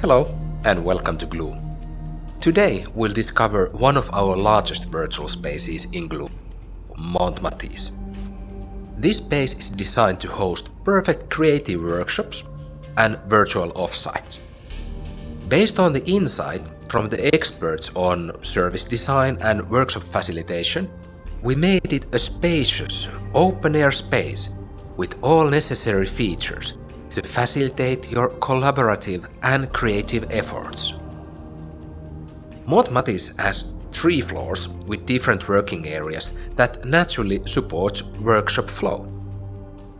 Hello and welcome to Glue. Today we'll discover one of our largest virtual spaces in Glue, Mont Matiz. This space is designed to host perfect creative workshops and virtual offsites. Based on the insight from the experts on service design and workshop facilitation, we made it a spacious, open-air space with all necessary features to facilitate your collaborative and creative efforts. Mont Matiz has 3 floors with different working areas that naturally supports workshop flow.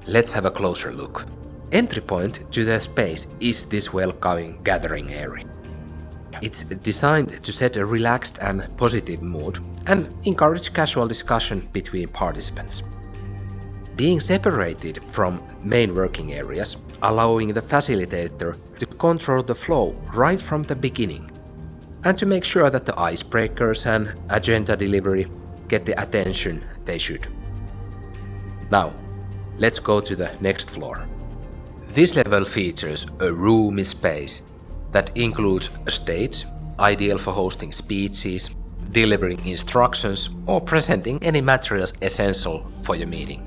Let's have a closer look. Entry point to the space is this welcoming gathering area. It's designed to set a relaxed and positive mood and encourage casual discussion between participants. Being separated from main working areas, allowing the facilitator to control the flow right from the beginning, and to make sure that the icebreakers and agenda delivery get the attention they should. Now, let's go to the next floor. This level features a roomy space that includes a stage, ideal for hosting speeches, delivering instructions, or presenting any materials essential for your meeting.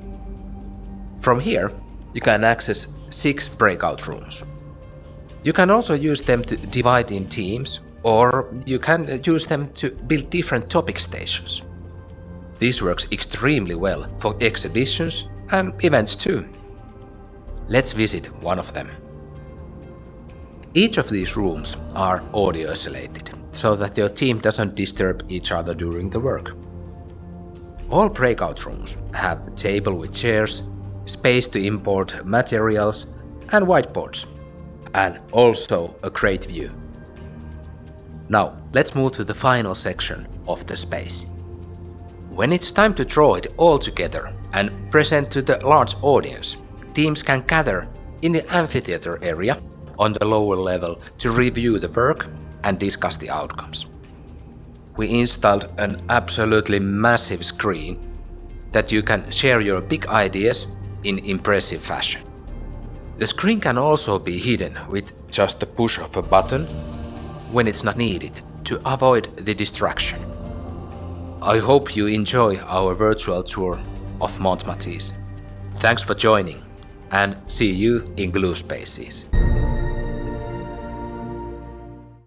From here, you can access 6 breakout rooms. You can also use them to divide in teams, or you can use them to build different topic stations. This works extremely well for exhibitions and events too. Let's visit one of them. Each of these rooms are audio isolated, so that your team doesn't disturb each other during the work. All breakout rooms have a table with chairs, space to import materials and whiteboards, and also a great view. Now let's move to the final section of the space. When it's time to draw it all together and present to the large audience, teams can gather in the amphitheater area on the lower level to review the work and discuss the outcomes. We installed an absolutely massive screen that you can share your big ideas in impressive fashion. The screen can also be hidden with just the push of a button when it's not needed to avoid the distraction. I hope you enjoy our virtual tour of Mont Matiz. Thanks for joining and see you in Glue Spaces.